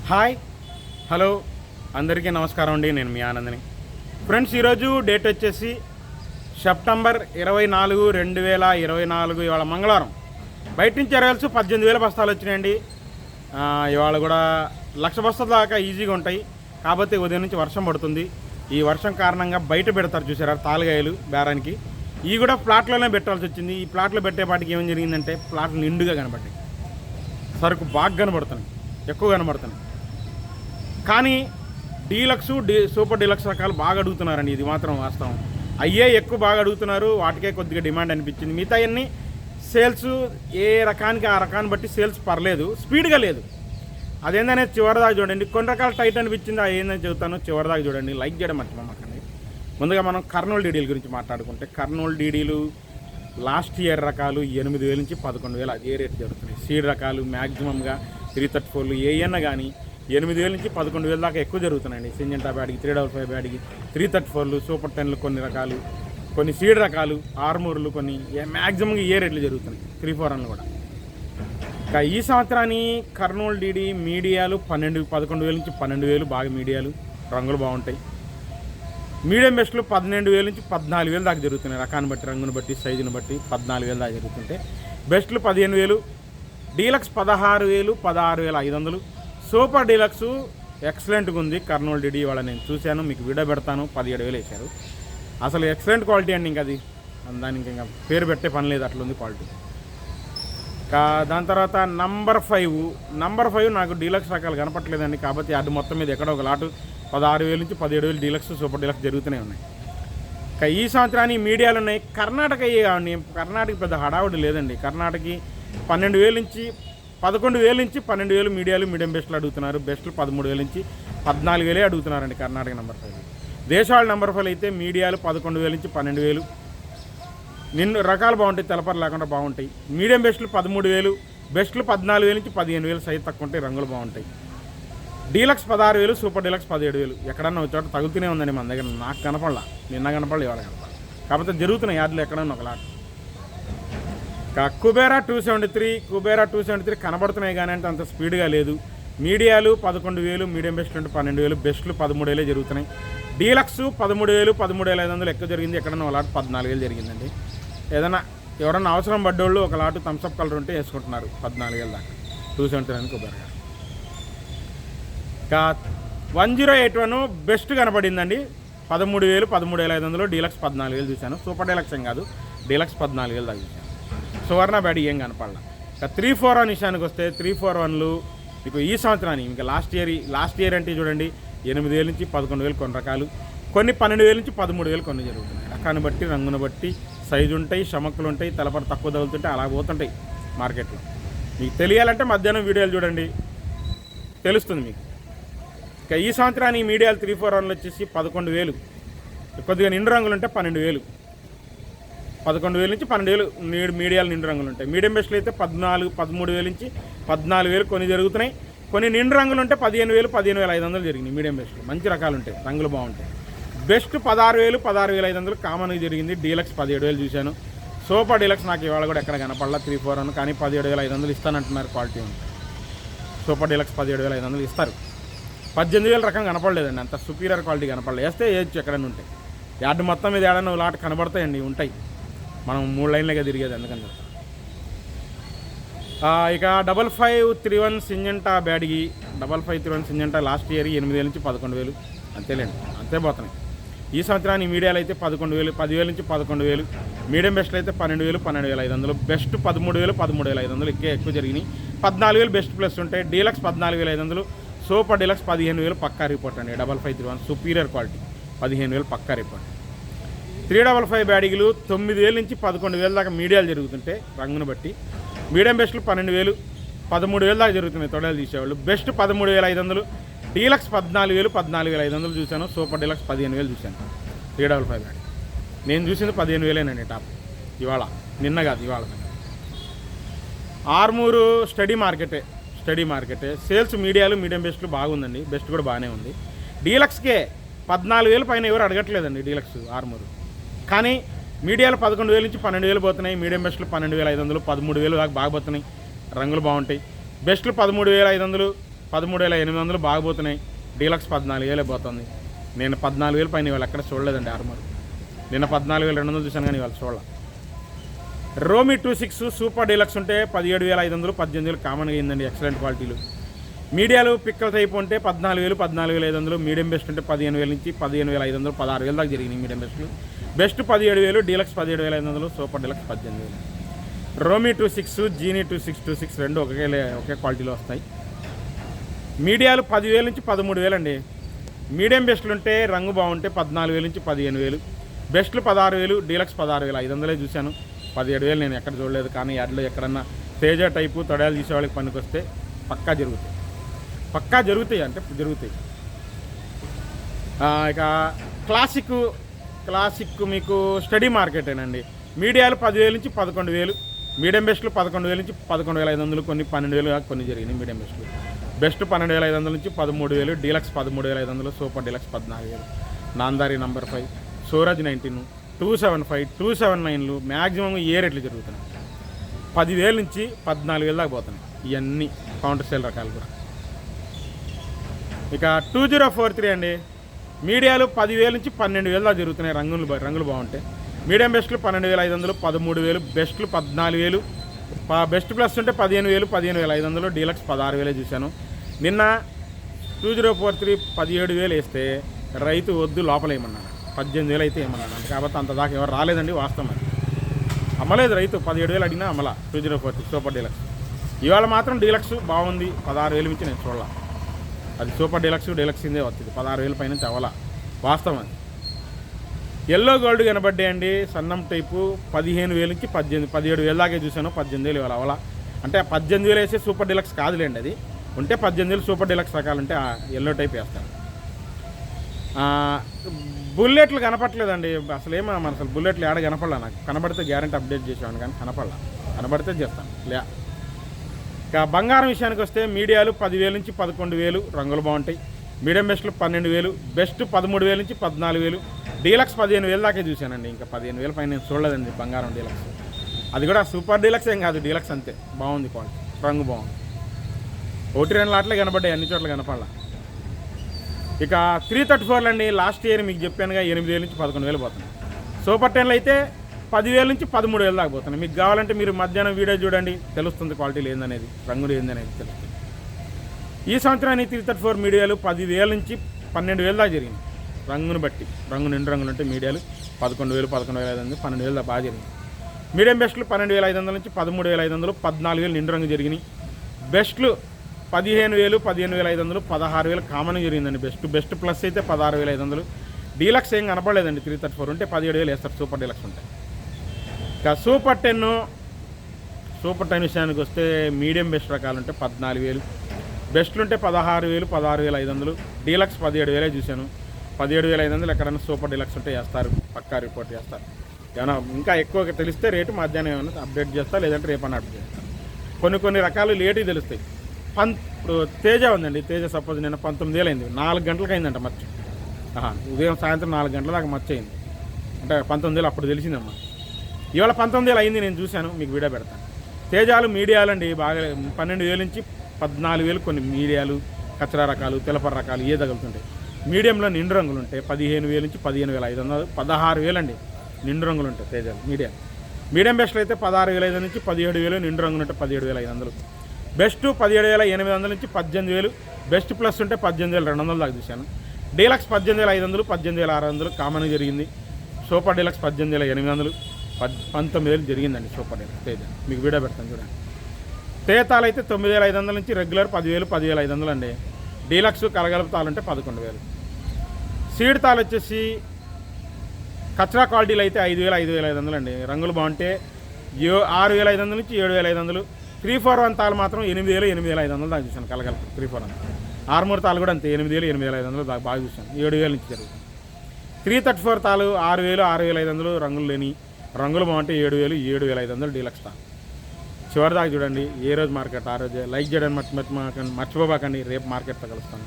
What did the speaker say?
Hi hello అందరికీ నమస్కారం అండి. నేను మీ ఆనందని. ఫ్రెండ్స్, ఈరోజు డేట్ వచ్చేసి సెప్టెంబర్ 24, 2024. ఇవాళ మంగళవారం. బయట నుంచి ఎరగల్సి 18,000 బస్తాలు వచ్చినాయండి. ఇవాళ కూడా 1,00,000 బస్తాల దాకా ఈజీగా ఉంటాయి. కాకపోతే ఉదయం నుంచి వర్షం పడుతుంది. ఈ వర్షం కారణంగా బయట పెడతారు చూసారా తాలుగాయలు బేరానికి. ఇవి కూడా ప్లాట్లోనే పెట్టాల్సి వచ్చింది. ఈ ప్లాట్లో పెట్టేపాటికి ఏం జరిగిందంటే ప్లాట్లు నిండుగా కనబడ్డాయి, సరుకు బాగా కనబడుతున్నాయి, ఎక్కువ కనబడుతున్నాయి. కానీ డీలక్స్ సూపర్ డీలక్స్ రకాలు బాగా అడుగుతున్నారండి. ఇది మాత్రం వాస్తవం. అయ్యే ఎక్కువ బాగా అడుగుతున్నారు, వాటికే కొద్దిగా డిమాండ్ అనిపించింది. మిగతా అన్నీ సేల్స్ ఏ రకానికి ఆ రకాన్ని బట్టి సేల్స్ పర్లేదు, స్పీడ్గా లేదు. అదేందనేది చివరిదాకా చూడండి. కొన్ని రకాల టైట్ అనిపించింది, అది ఏందని చెబుతాను, చివరిదాకా చూడండి. లైక్ చేయడం మర్చిపోమాకండి. ముందుగా మనం కర్నూలు డీడీల గురించి మాట్లాడుకుంటే, కర్నూలు డీడీలు లాస్ట్ ఇయర్ రకాలు 8,000 నుంచి 11,000 అదే రేటు జరుగుతున్నాయి. సీడ్ రకాలు మ్యాక్సిమంగా 334 ఏఎన్న కానీ 8,000 నుంచి 11,000 దాకా ఎక్కువ జరుగుతున్నాయండి. సింజంటా బ్యాడ్కి 355 బ్యాడ్కి 334 సూపర్ 10లు కొన్ని రకాలు, కొన్ని సీడ్ రకాలు, ఆర్మూర్లు కొన్ని మ్యాక్సిమంగా ఏ రేట్లు జరుగుతున్నాయి. 341 కూడా. ఇంకా ఈ సంవత్సరాన్ని కర్నూలు డీడీ మీడియాలు 11,000 నుంచి 12,000 బాగా మీడియాలు, రంగులు బాగుంటాయి. మీడియం బెస్ట్లు 12,000 నుంచి 14,000 దాకా జరుగుతున్నాయి. రకాన్ని బట్టి, రంగుని బట్టి, సైజుని బట్టి 14,000 దాకా జరుగుతుంటే, బెస్ట్లు 15,000, డీలక్స్ 16,000, 16,500. సూపర్ డీలక్స్ ఎక్సలెంట్గా ఉంది కర్నూలు డీడీ. ఇవాళ నేను చూశాను, మీకు వీడియో పెడతాను. 17,000 వేశారు. అసలు ఎక్సలెంట్ క్వాలిటీ అండి. ఇంకా అది దానికి ఇంకా పేరు పెట్టే పని లేదు, అట్లుంది క్వాలిటీ. దాని తర్వాత నంబర్ 5 నాకు డీలక్స్ రకాలు కనపట్లేదండి. కాబట్టి అది మొత్తం మీద ఎక్కడో ఒక లాటు 16,000 నుంచి 17,000 డీలక్స్ సూపర్ డీలక్స్ జరుగుతూనే ఉన్నాయి. ఇంకా ఈ సంవత్సరానికి మీడియాలు ఉన్నాయి. కర్ణాటక కర్ణాటక పెద్ద హడావుడి లేదండి. కర్ణాటకకి 12,000 నుంచి 12,000 మీడియాలు, మీడియం బెస్ట్లు అడుగుతున్నారు. బెస్ట్లు 13,000 నుంచి 14,000 అడుగుతున్నారండి కర్ణాటక నంబర్ 5. దేశవాళి నంబర్ 5 అయితే మీడియాలు 11,000 నుంచి 12,000. నిన్ను రకాలు బాగుంటాయి, తెలపర లేకుండా బాగుంటాయి. మీడియం బెస్ట్లు 13,000, బెస్ట్లు 14,000 నుంచి 15,000 సైజు తక్కువ ఉంటాయి, రంగులు బాగుంటాయి. Deluxe 16,000, super deluxe 17,000. ఎక్కడన్నా ఒక చోట తగులుతూనే ఉందండి మన దగ్గర. నాకు కనపడలా, నిన్న కనపడలే, ఇవాళ కనపడాలి. కాకపోతే జరుగుతున్నాయి యార్డులు ఎక్కడన్నా ఒకలాట. కుబేరా 273 కనబడుతున్నాయి కానీ అంటే అంత స్పీడ్గా లేదు. మీడియాలు 11,000, మీడియం బెస్ట్ అంటే 12,000, బెస్ట్లు 13,000 జరుగుతున్నాయి. డీలక్స్ 13,000, 13,500 ఎక్కువ జరిగింది. ఎక్కడన్నా ఒక లాట్ 14,000 జరిగిందండి. ఎవరన్నా అవసరం పడ్డోళ్ళు ఒక లాటు థమ్స్అప్ కలర్ ఉంటే వేసుకుంటున్నారు 14,000 దాకా. 273 కుబేరా. ఇంకా 1081 బెస్ట్ కనపడిందండి. 13,000, 13,500. డీలక్స్ 14,000 చూశాను. సూపర్ డీలక్స్ ఏం కాదు, డీలక్స్ 14,000 దాకా చూశాను. సువర్ణ బ్యాడ్ ఏం కనపడాల. ఇంకా 341 విషయానికి వస్తే 341లు మీకు ఈ సంవత్సరానికి ఇంకా లాస్ట్ ఇయర్ అంటే చూడండి 8,000 నుంచి 11,000 కొన్ని రకాలు, కొన్ని 12,000 నుంచి 13,000 కొన్ని జరుగుతున్నాయి. రకాన్ని బట్టి, రంగును బట్టి, సైజు ఉంటాయి, షమక్కులు ఉంటాయి, తలపడ తక్కువ తగులుతుంటే అలా పోతుంటాయి మార్కెట్లో. మీకు తెలియాలంటే మధ్యాహ్నం వీడియోలు చూడండి, తెలుస్తుంది మీకు. ఇంకా ఈ సంవత్సరానికి మీడియాలు 341లు వచ్చేసి 11,000, కొద్దిగా నిండు రంగులు ఉంటే 12,000. 11,000 నుంచి 12,000 మీడియాలు నిండు రంగులు ఉంటాయి. మీడియం బెస్ట్లు అయితే 13,000 నుంచి 14,000 కొన్ని జరుగుతున్నాయి. కొన్ని నిండు రంగులు ఉంటే 15,000, 15,500 జరిగినాయి. మీడియం బెస్ట్లు మంచి రకాలు ఉంటాయి, రంగులు బాగుంటాయి. బెస్ట్ 16,000, 16,500 కామన్గా జరిగింది. డీలక్స్ 17,000 చూశాను. సూపర్ డీలక్స్ నాకు ఇవాళ కూడా ఎక్కడ కనపడలా 341, కానీ 17,500 ఇస్తానంటున్నారు. క్వాలిటీ ఉంది. సూపర్ డీలక్స్ 17,500 ఇస్తారు. 18,000 రకం కనపడలేదండి, అంత సుపీరియర్ క్వాలిటీ కనపడలేదు. వేస్తే వేయచ్చు ఎక్కడన్నా ఉంటాయి. యార్డు మొత్తం మీద ఏడన్నా లాట్ కనబడతాయండి, ఉంటాయి. మనం 3 లైన్లుగా తిరిగేది అందుకని చెప్తాం. ఇక 5531 సింజంటా బ్యాడ్కి 5531 సింజంటా లాస్ట్ ఇయర్ 8,000 నుంచి 11,000 అంతేలేండి, అంతే పోతున్నాయి. ఈ సంవత్సరానికి మీడియాలు అయితే 11,000, 10,000 నుంచి 11,000. మీడియం బెస్ట్లు అయితే 12,000, 12,500. బెస్ట్ 13,000, 13,500 ఎక్కువ జరిగినాయి. 14,000 బెస్ట్ ప్లస్ ఉంటాయి. డీలక్స్ 14,500, సూపర్ డీలక్స్ 15,000 పక్కా రిపోర్ట్ అండి. 5531 సుపీరియర్ క్వాలిటీ 15,000 పక్కా రిపోర్ట్. 355 బ్యాడీలు 9,000 నుంచి 11,000 దాకా మీడియాలు జరుగుతుంటే రంగును బట్టి. మీడియం బెస్ట్లు 12,000, 13,000 దాకా జరుగుతున్నాయి తొడలు తీసేవాళ్ళు. బెస్ట్ 13,500, డీలక్స్ 14,000, 14,500 చూశాను. సూపర్ డీలక్స్ 15,000 చూశాను. 355 బ్యాడీ నేను చూసింది 15,000 టాప్ ఇవాళ, నిన్న కాదు ఇవాళ. ఆర్మూరు స్టడీ మార్కెటే సేల్స్ మీడియాలు, మీడియం బెస్ట్లు బాగుందండి. బెస్ట్ కూడా బాగానే ఉంది. డీలక్స్కే 14,000 పైన ఎవరు అడగట్లేదండి డీలక్స్ ఆర్మూరు. కానీ మీడియాలు 11,000 నుంచి 12,000 పోతున్నాయి. మీడియం బెస్ట్లు 12,500, 13,000 దాకా బాగా పోతున్నాయి, రంగులు బాగుంటాయి. బెస్ట్లు 13,500, 13,800 బాగపోతున్నాయి. డీలక్స్ 14,000 పోతుంది. నేను 14,000 పైన ఇవాళ ఎక్కడ చూడలేదండి ఆర్మర్. నిన్న 14,200 చూశాను కానీ ఇవాళ చూడాల. రోమి 26 సూపర్ డీలక్స్ ఉంటే 17,500 18,000 కామన్గా అయిందండి. ఎక్సలెంట్ క్వాలిటీలు. మీడియాలు పిక్కల టైప్ ఉంటే 14,000 14,500. మీడియం బెస్ట్ ఉంటే 15,000 నుంచి 15,500 16,000 దాకా జరిగినాయి మీడియం బెస్ట్లు. Best 17,000, deluxe 17,500, super deluxe 18,000. రోమి 26 జీనీ 2626 రెండు ఒకే క్వాలిటీలో వస్తాయి. మీడియాలు 10,000 నుంచి 13,000 అండి. మీడియం బెస్ట్లు ఉంటే రంగు బాగుంటే 14,000 నుంచి 15,000. బెస్ట్లు 16,000, డీలక్స్ 16,500 చూశాను. 17,000 నేను ఎక్కడ చూడలేదు. కానీ యాడ్లో ఎక్కడన్నా తేజ టైపు తొడయాలు తీసేవాళ్ళకి పనికి వస్తే పక్కా జరుగుతాయి అంటే జరుగుతాయి. ఇక క్లాసిక్ మీకు స్టడీ మార్కెటేనండి. మీడియాలు 10,000 నుంచి 11,000, మీడియం బెస్ట్లు 11,000 నుంచి 11,500, కొన్ని 12,000 కొన్ని జరిగినాయి మీడియం బెస్ట్లు. బెస్ట్ 12,500 నుంచి 13,000, deluxe 13,500, super deluxe 14,000. నాందారి number 5, Suraj 19, 275, 279లు maximum ఏ రేట్లు జరుగుతున్నాయి. 10,000 నుంచి 14,000 దాకా పోతున్నాయి. ఇవన్నీ కౌంటర్ సేల్ రకాలు కూడా. ఇక 2043 అండి. మీడియాలు 10,000 నుంచి 12,000 దాకా జరుగుతున్నాయి. రంగులు బాగుంటాయి. మీడియం బెస్ట్లు 12,500, 13,000, బెస్ట్లు 14,000, బెస్ట్ ప్లస్ ఉంటే 15,000 15,500, డీలక్స్ 16,000 చూశాను. నిన్న 2043 17,000 వేస్తే రైతు వద్దు లోపల ఏమన్నాడు, 18,000 అయితే ఏమన్నాడు. కాబట్టి అంత దాకా ఎవరు రాలేదండి. వాస్తవం అది అమ్మలేదు. రైతు 17,000 అడిగినా అమ్మలా 2043 సూపర్ డీలక్స్. ఇవాళ మాత్రం డీలక్స్ బాగుంది. 16,000 నుంచి నేను చూడాల. అది సూపర్ డీలక్స్ ఇందే వస్తుంది. 16,000 పైన నుంచి అవ్వాల. వాస్తవం అది. ఎల్లో గోల్డ్ కనబడ్డాయండి. సన్నం టైపు 15,000 నుంచి 17,000 దాకా చూశాను. 18,000 ఇవాళ అవ్వాల. అంటే 18,000 వేసే సూపర్ డీలక్స్ కాదులేండి. అది ఉంటే 18,000 సూపర్ డీలక్స్ రకాలు ఉంటే ఎల్లో టైప్ వేస్తాను. బుల్లెట్లు కనపట్లేదండి అసలు. అసలు బుల్లెట్లు ఏడ కనపడలా. నాకు కనబడితే గ్యారెంటీ అప్డేట్ చేసాను కానీ కనబడితే చేస్తాను. ఇక బంగారం విషయానికి వస్తే మీడియాలు 10,000 నుంచి 11,000, రంగులు బాగుంటాయి. మీడియం బెస్ట్లు 12,000, బెస్ట్ 13,000 నుంచి 14,000, డీలక్స్ 15,000 దాకే చూశానండి. ఇంకా 15,000 పైన నేను చూడలేదండి బంగారం డీలక్స్. అది కూడా సూపర్ డీలక్స్ ఏం కాదు, డీలక్స్ అంతే. బాగుంది క్వాలిటీ, రంగు బాగుంది. 1-2 లాట్లే కనబడ్డాయి, అన్ని చోట్ల కనపడాల. ఇక 334 అండి. లాస్ట్ ఇయర్ మీకు చెప్పానుగా 8,000 నుంచి 11,000 పోతున్నాయి. సూపర్ 10లో అయితే 10,000 నుంచి 13,000 దాకా పోతున్నాయి. మీకు కావాలంటే మీరు మధ్యాహ్నం వీడియో చూడండి, తెలుస్తుంది క్వాలిటీలు ఏందనేది, రంగులు ఏందనేది తెలుస్తుంది. ఈ సంవత్సరాన్ని 334 మీడియాలు 10,000 నుంచి 12,000 దాకా జరిగింది. రంగును బట్టి నిండు రంగులు ఉంటే మీడియాలు 11,000, 11,500, 12,000 దాకా బాగా జరిగింది. మీడియం బెస్ట్లు 12,500 నుంచి 13,500, 14,000 నిండు రంగు జరిగినాయి. బెస్ట్లు 15,000, 15,500, 16,000 కామన్ జరిగిందండి. బెస్ట్ ప్లస్ అయితే 16,500. డీలక్స్ ఏం కనపడలేదండి. 334 ఉంటే 17,000 వేస్తారు సూపర్ డీలక్స్ ఉంటాయి. ఇక సూపర్ 10 విషయానికి వస్తే మీడియం బెస్ట్ రకాలు ఉంటే 14,000, బెస్ట్లు ఉంటే 16,000, 16,500, డీలక్స్ 17,000 చూశాను. 17,500 ఎక్కడైనా సూపర్ డీలక్స్ ఉంటే వేస్తారు, పక్కా రిపోర్ట్ చేస్తారు. ఏమైనా ఇంకా ఎక్కువ తెలిస్తే రేటు మధ్యాహ్నం ఏమైనా అప్డేట్ చేస్తా, లేదంటే రేపన్నా అప్డేట్ చేస్తాను. కొన్ని రకాలు లేటుగా తెలుస్తాయి. ఇప్పుడు తేజ ఉందండి. తేజ సపోజ్ నిన్న 19,000 అయింది. 4 గంటలకు అయిందంట మచ్చ. ఉదయం సాయంత్రం 4 గంటల దాకా మచ్చ అయింది. అంటే 19,000 అప్పుడు తెలిసిందమ్మా. ఇవాళ 19,000 అయింది, నేను చూశాను, మీకు వీడియో పెడతాను. తేజాలు మీడియాలు అండి బాగా 12,000 నుంచి 14,000 కొన్ని మీడియాలు, కచ్చరా రకాలు, తెలపర రకాలు ఏ తగులుతుంటాయి. మీడియంలో నిండు రంగులు ఉంటాయి 15,000 నుంచి 15,500, 16,000 అండి నిండు రంగులు ఉంటాయి తేజాలు. మీడియం బెస్ట్లు అయితే 16,500 నుంచి 17,000, నిండు రంగులు ఉంటే 17,500. బెస్ట్ 17,800 నుంచి 18,000, బెస్ట్ ప్లస్ ఉంటే 18,200 దాకా చూశాను. డీలక్స్ 18,500, 18,600 కామన్ జరిగింది. సూపర్ డీలక్స్ 18,800, 19,000 జరిగిందండి సూపర్ డీలక్స్ తేజ. మీకు వీడియో పెడతాను చూడండి. తేతాలు అయితే 9,500 నుంచి రెగ్యులర్ 10,000, 10,500 అండి. డీలక్స్ కలగలుపుతాలంటే 11,000. సీడ్ తాలు వచ్చేసి కచరా క్వాలిటీలు అయితే 5,000, 5,500 అండి. రంగులు బాగుంటే 6,500 నుంచి 7,500. 341 తాలు మాత్రం 8,000, 8,500 దాకా చూశాను కలగలుపు. 341 ఆర్మూర్ తాలు కూడా అంతే 8,000, 8,500 దాకా బాగా చూశాను. 7,000 నుంచి జరుగుతుంది. 334 తాలు 6,000, 6,500 రంగులు లేని, రంగులు బాగుంటే 7,000, 7,500 డీలక్స్ తాలు. చివరి దాకా చూడండి. ఏ రోజు మార్కెట్ ఆ రోజే. లైక్ చేయడానికి మర్చిపోబాకండి. రేపు మార్కెట్తో కలుస్తాను.